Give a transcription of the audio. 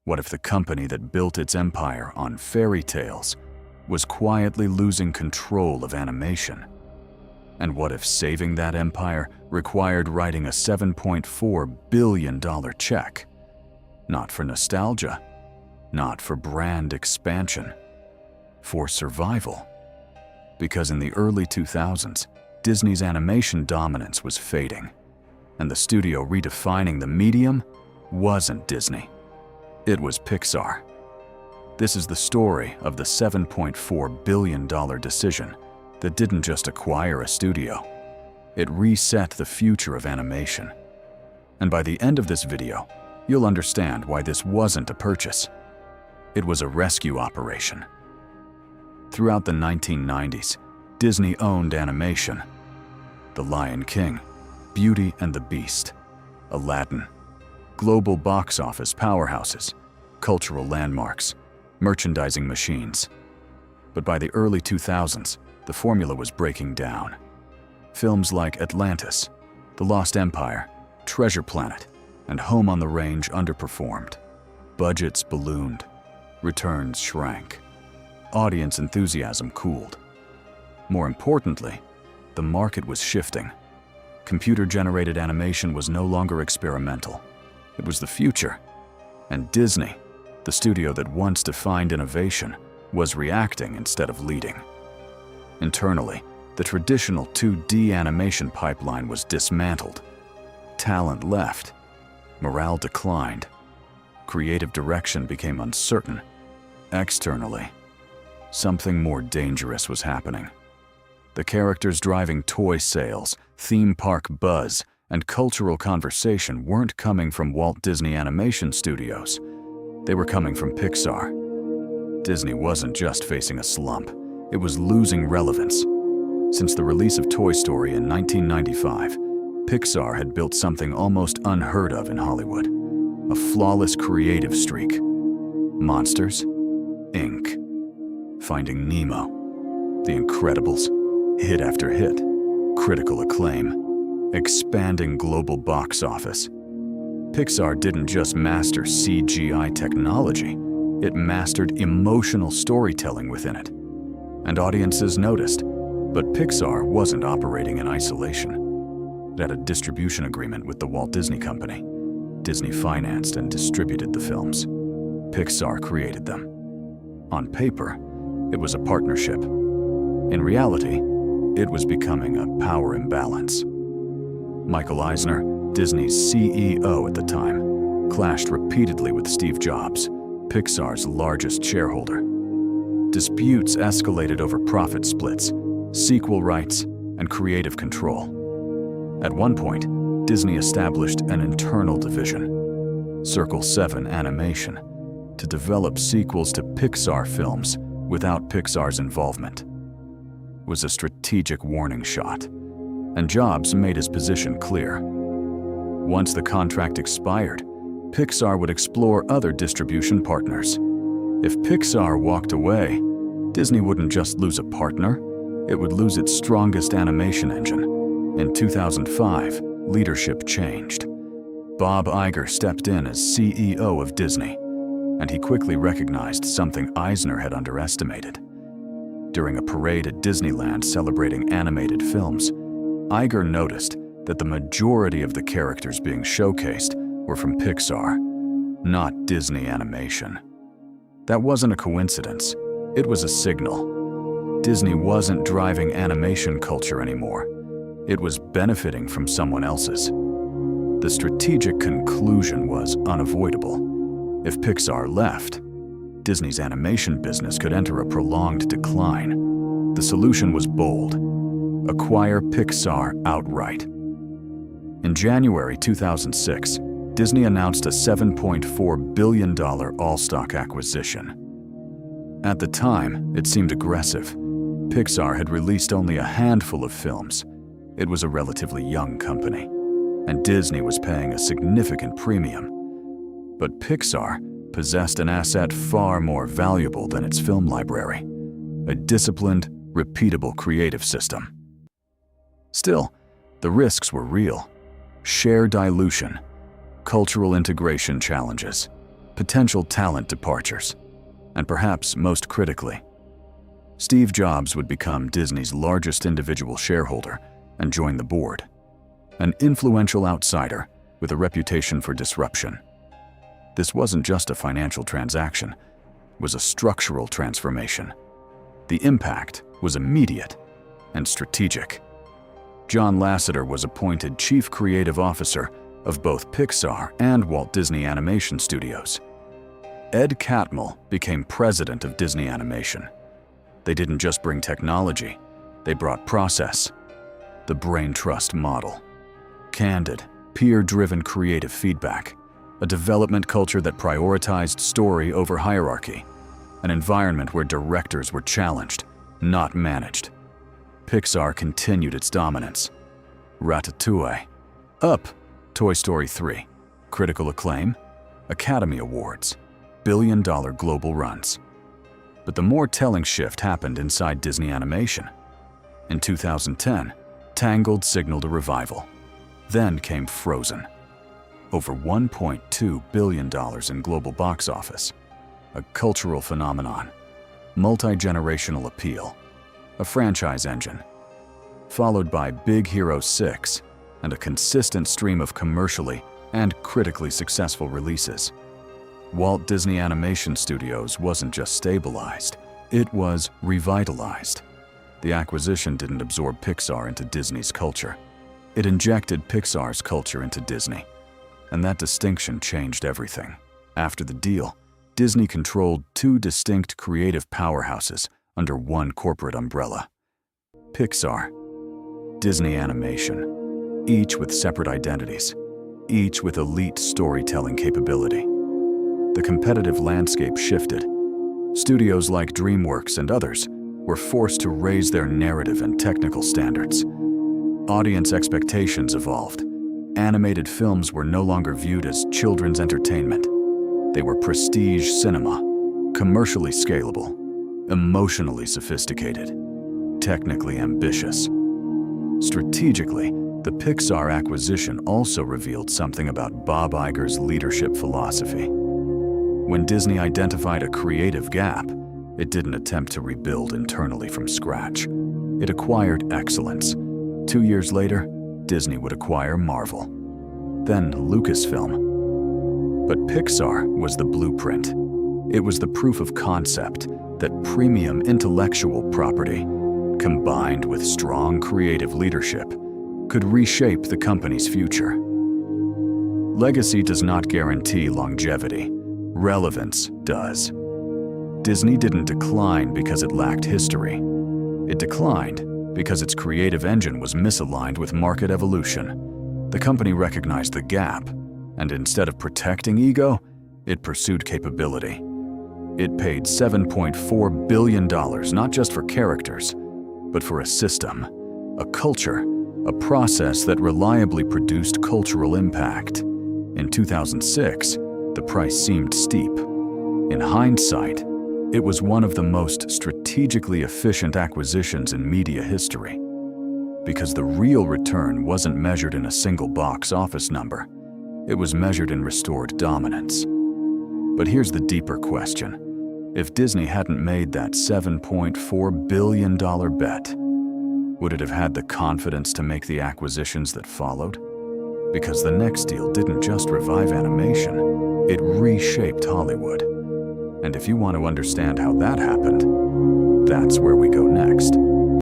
What if the company that built its empire on fairy tales was quietly losing control of animation? And what if saving that empire required writing a $7.4 billion check? Not for nostalgia, not for brand expansion, for survival. Because in the early 2000s, Disney's animation dominance was fading, and the studio redefining the medium wasn't Disney. It was Pixar. This is the story of the $7.4 billion decision that didn't just acquire a studio. It reset the future of animation. And by the end of this video, you'll understand why this wasn't a purchase. It was a rescue operation. Throughout the 1990s, Disney owned animation. The Lion King, Beauty and the Beast, Aladdin, global box office powerhouses, cultural landmarks, merchandising machines. But by the early 2000s, the formula was breaking down. Films like Atlantis, The Lost Empire, Treasure Planet, and Home on the Range underperformed. Budgets ballooned, returns shrank, audience enthusiasm cooled. More importantly, the market was shifting. Computer-generated animation was no longer experimental. It was the future. And Disney, the studio that once defined innovation, was reacting instead of leading. Internally, the traditional 2D animation pipeline was dismantled. Talent left. Morale declined. Creative direction became uncertain. Externally, something more dangerous was happening. The characters driving toy sales, theme park buzz, and cultural conversation weren't coming from Walt Disney Animation Studios. They were coming from Pixar. Disney wasn't just facing a slump, it was losing relevance. Since the release of Toy Story in 1995, Pixar had built something almost unheard of in Hollywood. A flawless creative streak. Monsters, Inc., Finding Nemo, The Incredibles, hit after hit, critical acclaim, expanding global box office. Pixar didn't just master CGI technology, it mastered emotional storytelling within it. And audiences noticed, but Pixar wasn't operating in isolation. It had a distribution agreement with the Walt Disney Company. Disney financed and distributed the films. Pixar created them. On paper, it was a partnership. In reality, it was becoming a power imbalance. Michael Eisner, Disney's CEO at the time, clashed repeatedly with Steve Jobs, Pixar's largest shareholder. Disputes escalated over profit splits, sequel rights, and creative control. At one point, Disney established an internal division, Circle 7 Animation, to develop sequels to Pixar films without Pixar's involvement. It was a strategic warning shot, and Jobs made his position clear. Once the contract expired, Pixar would explore other distribution partners. If Pixar walked away, Disney wouldn't just lose a partner, it would lose its strongest animation engine. In 2005, leadership changed. Bob Iger stepped in as CEO of Disney, and he quickly recognized something Eisner had underestimated. During a parade at Disneyland celebrating animated films, Iger noticed that the majority of the characters being showcased were from Pixar, not Disney Animation. That wasn't a coincidence, it was a signal. Disney wasn't driving animation culture anymore. It was benefiting from someone else's. The strategic conclusion was unavoidable. If Pixar left, Disney's animation business could enter a prolonged decline. The solution was bold: acquire Pixar outright. In January 2006, Disney announced a $7.4 billion all-stock acquisition. At the time, it seemed aggressive. Pixar had released only a handful of films. It was a relatively young company, and Disney was paying a significant premium. But Pixar possessed an asset far more valuable than its film library: a disciplined, repeatable creative system. Still, the risks were real: share dilution, cultural integration challenges, potential talent departures, and perhaps most critically, Steve Jobs would become Disney's largest individual shareholder and join the board, an influential outsider with a reputation for disruption. This wasn't just a financial transaction, it was a structural transformation. The impact was immediate and strategic. John Lasseter was appointed Chief Creative Officer of both Pixar and Walt Disney Animation Studios. Ed Catmull became president of Disney Animation. They didn't just bring technology, they brought process, the brain trust model. Candid, peer-driven creative feedback, a development culture that prioritized story over hierarchy, an environment where directors were challenged, not managed. Pixar continued its dominance. Ratatouille, Up, Toy Story 3, critical acclaim, Academy Awards, billion-dollar global runs. But the more telling shift happened inside Disney Animation. In 2010, Tangled signaled a revival. Then came Frozen. Over $1.2 billion in global box office, a cultural phenomenon, multi-generational appeal, a franchise engine, followed by Big Hero 6 and a consistent stream of commercially and critically successful releases. Walt Disney Animation Studios wasn't just stabilized, it was revitalized. The acquisition didn't absorb Pixar into Disney's culture. It injected Pixar's culture into Disney, and that distinction changed everything. After the deal, Disney controlled two distinct creative powerhouses under one corporate umbrella. Pixar, Disney Animation, each with separate identities, each with elite storytelling capability. The competitive landscape shifted. Studios like DreamWorks and others were forced to raise their narrative and technical standards. Audience expectations evolved. Animated films were no longer viewed as children's entertainment. They were prestige cinema, commercially scalable, emotionally sophisticated, technically ambitious. Strategically, the Pixar acquisition also revealed something about Bob Iger's leadership philosophy. When Disney identified a creative gap, it didn't attempt to rebuild internally from scratch. It acquired excellence. 2 years later, Disney would acquire Marvel, then Lucasfilm. But Pixar was the blueprint. It was the proof of concept that premium intellectual property, combined with strong creative leadership, could reshape the company's future. Legacy does not guarantee longevity. Relevance does. Disney didn't decline because it lacked history. It declined because its creative engine was misaligned with market evolution. The company recognized the gap, and instead of protecting ego, it pursued capability. It paid $7.4 billion not just for characters, but for a system, a culture, a process that reliably produced cultural impact. In 2006, the price seemed steep. In hindsight, it was one of the most strategically efficient acquisitions in media history, because the real return wasn't measured in a single box office number. It was measured in restored dominance. But here's the deeper question. If Disney hadn't made that $7.4 billion bet, would it have had the confidence to make the acquisitions that followed? Because the next deal didn't just revive animation, it reshaped Hollywood. And if you want to understand how that happened, that's where we go next.